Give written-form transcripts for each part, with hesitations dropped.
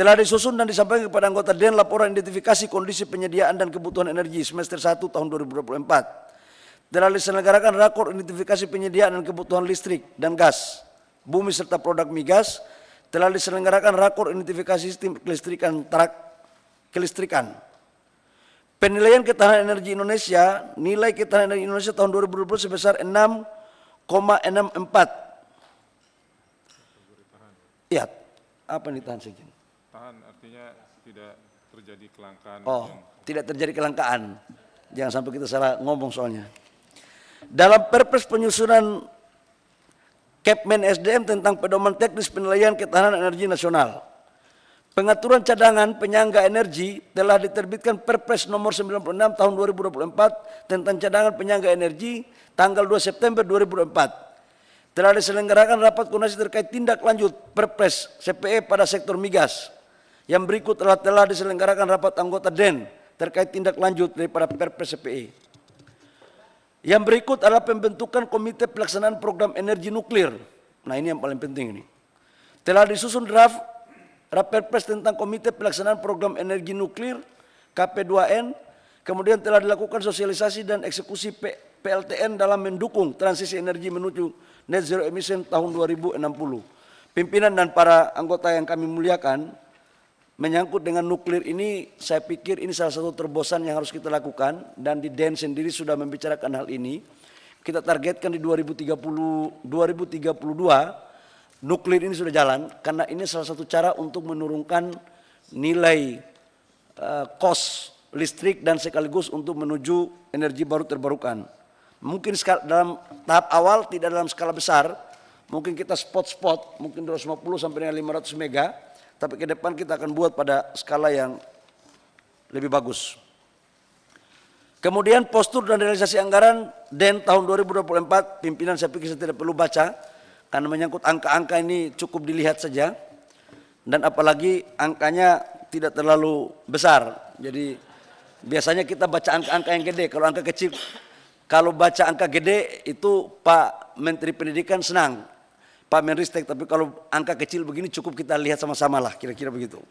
Telah disusun dan disampaikan kepada anggota DEN laporan identifikasi kondisi penyediaan dan kebutuhan energi semester 1 tahun 2024. Telah diselenggarakan rakor identifikasi penyediaan dan kebutuhan listrik dan gas, bumi serta produk migas. Telah diselenggarakan rakor identifikasi sistem kelistrikan. Penilaian ketahanan energi Indonesia, nilai ketahanan energi Indonesia tahun 2020 sebesar 6,64. Iya, apa nih tahan segini? Tahan artinya tidak terjadi kelangkaan. Tidak terjadi kelangkaan. Jangan sampai kita salah ngomong soalnya. Dalam Perpres penyusunan Kepmen SDM tentang pedoman teknis penilaian ketahanan energi nasional, pengaturan cadangan penyangga energi telah diterbitkan Perpres nomor 96 tahun 2024 tentang cadangan penyangga energi tanggal 2 September 2024. Telah diselenggarakan rapat koordinasi terkait tindak lanjut Perpres CPE pada sektor migas. Yang berikut telah diselenggarakan rapat anggota DEN terkait tindak lanjut daripada Perpres CPE. Yang berikut adalah pembentukan Komite Pelaksanaan Program Energi Nuklir. Nah, ini yang paling penting ini. Telah disusun draft Perpres tentang Komite Pelaksanaan Program Energi Nuklir KP2N. Kemudian telah dilakukan sosialisasi dan eksekusi PLTN dalam mendukung transisi energi menuju net zero emission tahun 2060. Pimpinan dan para anggota yang kami muliakan, menyangkut dengan nuklir ini, saya pikir ini salah satu terobosan yang harus kita lakukan, dan di DEN sendiri sudah membicarakan hal ini. Kita targetkan di 2032 nuklir ini sudah jalan, karena ini salah satu cara untuk menurunkan nilai cost listrik dan sekaligus untuk menuju energi baru terbarukan. Mungkin dalam tahap awal tidak dalam skala besar, mungkin kita spot-spot, mungkin 250 sampai dengan 500 mega, tapi ke depan kita akan buat pada skala yang lebih bagus. Kemudian postur dan realisasi anggaran DEN tahun 2024, pimpinan saya pikir saya tidak perlu baca, karena menyangkut angka-angka ini cukup dilihat saja, dan apalagi angkanya tidak terlalu besar. Jadi biasanya kita baca angka-angka yang gede, kalau angka kecil, kalau baca angka gede itu Pak Menteri Pendidikan senang, Pak Menristek, tapi kalau angka kecil begini cukup kita lihat sama-sama lah, kira-kira begitu.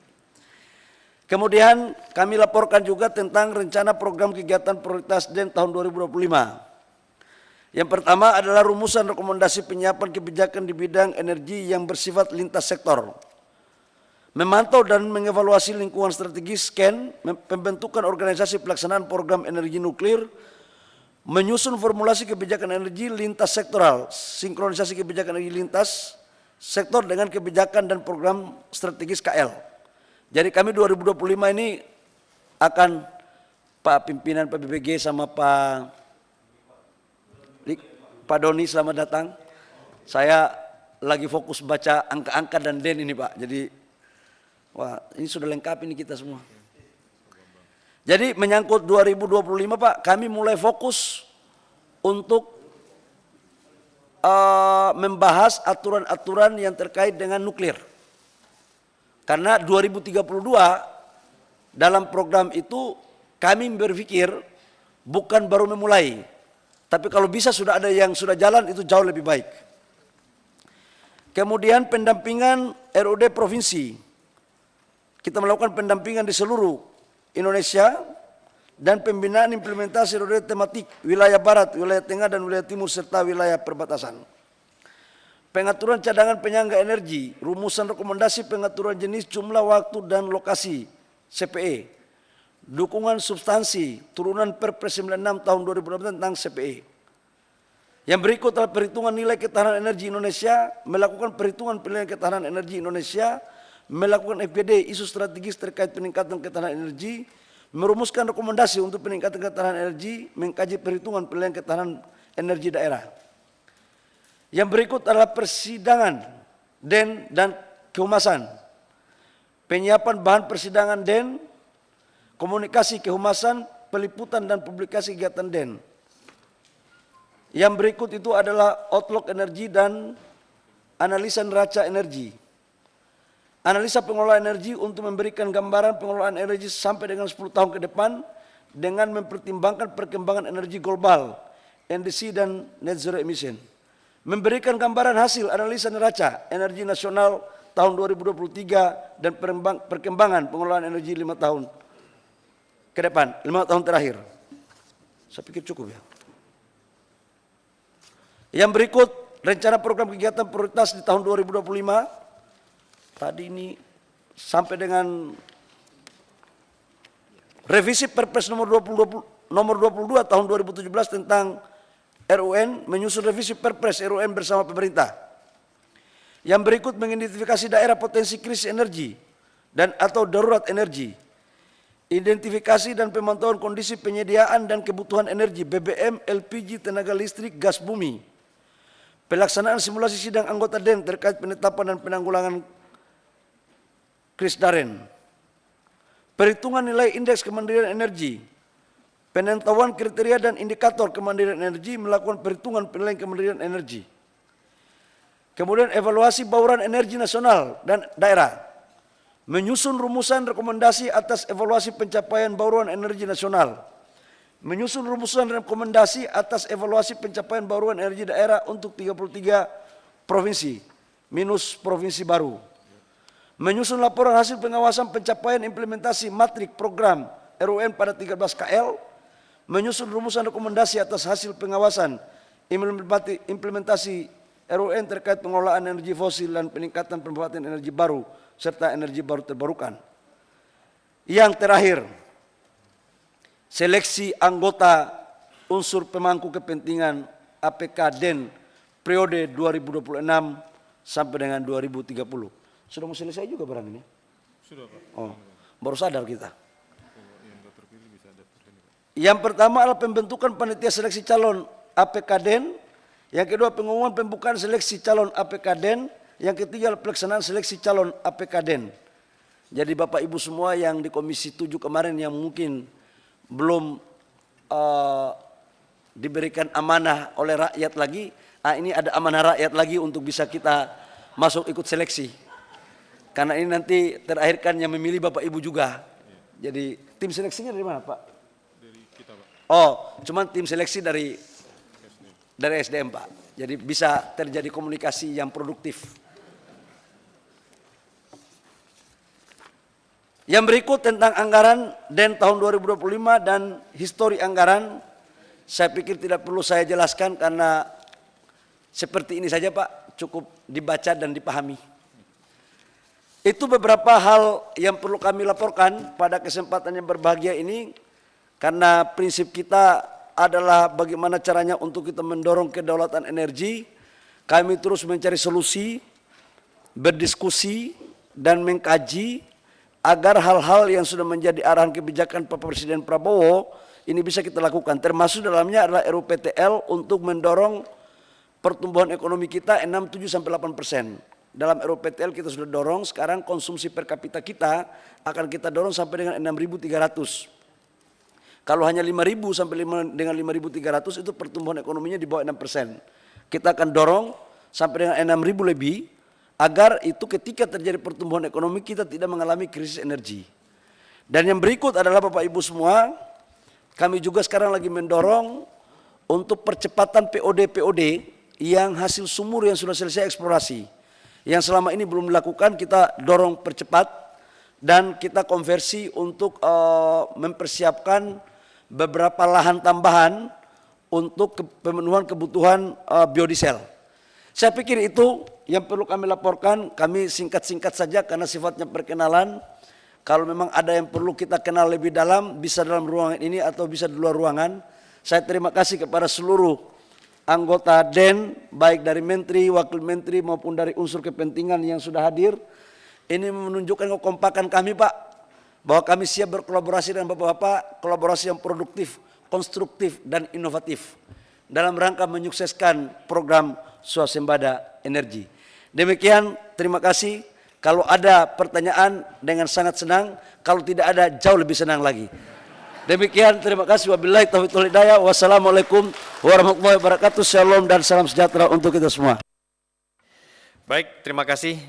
Kemudian kami laporkan juga tentang rencana program kegiatan prioritas DEN tahun 2025. Yang pertama adalah rumusan rekomendasi penyiapan kebijakan di bidang energi yang bersifat lintas sektor. Memantau dan mengevaluasi lingkungan strategis SCAN, pembentukan organisasi pelaksanaan program energi nuklir, menyusun formulasi kebijakan energi lintas sektoral, sinkronisasi kebijakan energi lintas sektor dengan kebijakan dan program strategis KL. Jadi kami 2025 ini akan Pak Pimpinan PBBG sama Pak Doni, selamat datang. Saya lagi fokus baca angka-angka dan DEN ini Pak, jadi wah ini sudah lengkap ini kita semua. Jadi menyangkut 2025 Pak, kami mulai fokus untuk membahas aturan-aturan yang terkait dengan nuklir. Karena 2032 dalam program itu kami berpikir bukan baru memulai, tapi kalau bisa sudah ada yang sudah jalan itu jauh lebih baik. Kemudian pendampingan RUD provinsi. Kita melakukan pendampingan di seluruh Indonesia dan pembinaan implementasi RUD tematik wilayah barat, wilayah tengah dan wilayah timur serta wilayah perbatasan. Pengaturan cadangan penyangga energi, rumusan rekomendasi pengaturan jenis, jumlah, waktu dan lokasi CPE. Dukungan substansi turunan Perpres 96 tahun 2020 tentang CPE. Yang berikut adalah perhitungan nilai ketahanan energi Indonesia, melakukan perhitungan penilaian ketahanan energi Indonesia, melakukan FGD isu strategis terkait peningkatan ketahanan energi, merumuskan rekomendasi untuk peningkatan ketahanan energi, mengkaji perhitungan penilaian ketahanan energi daerah. Yang berikut adalah persidangan DEN dan kehumasan, penyiapan bahan persidangan DEN, komunikasi kehumasan, peliputan dan publikasi kegiatan DEN. Yang berikut itu adalah outlook energi dan analisa neraca energi. Analisa pengelolaan energi untuk memberikan gambaran pengelolaan energi sampai dengan 10 tahun ke depan dengan mempertimbangkan perkembangan energi global, NDC dan net zero emission. Memberikan gambaran hasil analisa neraca energi nasional tahun 2023 dan perkembangan pengelolaan energi 5 tahun ke depan, 5 tahun terakhir. Saya pikir cukup ya. Yang berikut, rencana program kegiatan prioritas di tahun 2025. Tadi ini sampai dengan revisi Perpres nomor 22 tahun 2017 tentang RUN, menyusun revisi Perpres RUN bersama pemerintah. Yang berikut mengidentifikasi daerah potensi krisis energi dan atau darurat energi. Identifikasi dan pemantauan kondisi penyediaan dan kebutuhan energi BBM, LPG, tenaga listrik, gas bumi. Pelaksanaan simulasi sidang anggota DEN terkait penetapan dan penanggulangan krisis Daren. Perhitungan nilai indeks kemandirian energi. Penentuan kriteria dan indikator kemandirian energi, melakukan perhitungan penilaian kemandirian energi. Kemudian evaluasi bauran energi nasional dan daerah. Menyusun rumusan rekomendasi atas evaluasi pencapaian bauran energi nasional. Menyusun rumusan rekomendasi atas evaluasi pencapaian bauran energi daerah untuk 33 provinsi minus provinsi baru. Menyusun laporan hasil pengawasan pencapaian implementasi matrik program RUN pada 13 KL. Menyusun rumusan rekomendasi atas hasil pengawasan implementasi RUN terkait pengelolaan energi fosil dan peningkatan pemanfaatan energi baru serta energi baru terbarukan. Yang terakhir, seleksi anggota unsur pemangku kepentingan APK DEN periode 2026 sampai dengan 2030. Sudah mau selesai juga barang ini? Sudah, Pak. Oh, baru sadar kita. Yang nggak terpilih bisa daftar ini, Pak. Yang pertama adalah pembentukan panitia seleksi calon APK DEN. Yang kedua, pengumuman pembukaan seleksi calon APK DEN. Yang ketiga, pelaksanaan seleksi calon APK DEN. Jadi Bapak Ibu semua yang di Komisi 7 kemarin yang mungkin belum diberikan amanah oleh rakyat lagi, ini ada amanah rakyat lagi untuk bisa kita masuk ikut seleksi. Karena ini nanti terakhir kan yang memilih Bapak Ibu juga. Jadi tim seleksinya dari mana, Pak? Dari kita, Pak. Oh, cuman tim seleksi dari SDM, Pak. Jadi bisa terjadi komunikasi yang produktif. Yang berikut tentang anggaran DEN tahun 2025 dan histori anggaran, saya pikir tidak perlu saya jelaskan karena seperti ini saja, Pak, cukup dibaca dan dipahami. Itu beberapa hal yang perlu kami laporkan pada kesempatan yang berbahagia ini, karena prinsip kita adalah bagaimana caranya untuk kita mendorong kedaulatan energi. Kami terus mencari solusi, berdiskusi, dan mengkaji agar hal-hal yang sudah menjadi arahan kebijakan Pak Presiden Prabowo ini bisa kita lakukan. Termasuk dalamnya adalah RUPTL untuk mendorong pertumbuhan ekonomi kita 6-7-8%. Dalam RUPTL kita sudah dorong, sekarang konsumsi per kapita kita akan kita dorong sampai dengan 6.300. Kalau hanya 5.000 sampai dengan 5.300 itu pertumbuhan ekonominya di bawah 6%. Kita akan dorong sampai dengan 6.000 lebih, agar itu ketika terjadi pertumbuhan ekonomi kita tidak mengalami krisis energi. Dan yang berikut adalah Bapak Ibu semua, kami juga sekarang lagi mendorong untuk percepatan POD yang hasil sumur yang sudah selesai eksplorasi. Yang selama ini belum dilakukan kita dorong percepat dan kita konversi untuk mempersiapkan beberapa lahan tambahan untuk pemenuhan kebutuhan biodiesel. Saya pikir itu yang perlu kami laporkan. Kami singkat-singkat saja karena sifatnya perkenalan. Kalau memang ada yang perlu kita kenal lebih dalam, bisa dalam ruangan ini atau bisa di luar ruangan. Saya terima kasih kepada seluruh anggota DEN, baik dari Menteri, Wakil Menteri maupun dari unsur kepentingan yang sudah hadir. Ini menunjukkan kekompakan kami, Pak, bahwa kami siap berkolaborasi dengan Bapak-Bapak, kolaborasi yang produktif, konstruktif, dan inovatif dalam rangka menyukseskan program swasembada energi. Demikian, terima kasih. Kalau ada pertanyaan dengan sangat senang, kalau tidak ada jauh lebih senang lagi. Demikian, terima kasih. Wabillahi taufiq wal hidayah. Wassalamualaikum warahmatullahi wabarakatuh. Shalom dan salam sejahtera untuk kita semua. Baik, terima kasih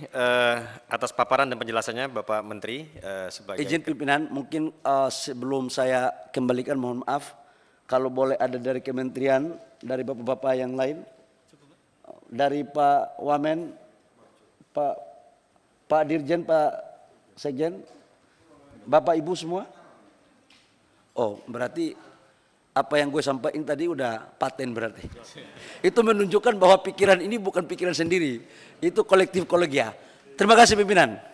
atas paparan dan penjelasannya Bapak Menteri. Sebagai Izin pimpinan, mungkin sebelum saya kembalikan mohon maaf, kalau boleh ada dari kementerian, dari bapak-bapak yang lain, dari Pak Wamen, Pak Pak Dirjen, Pak Sekjen, Bapak Ibu semua? Oh, berarti apa yang gue sampaikan tadi udah paten berarti. Itu menunjukkan bahwa pikiran ini bukan pikiran sendiri, itu kolektif kolegia. Terima kasih pimpinan.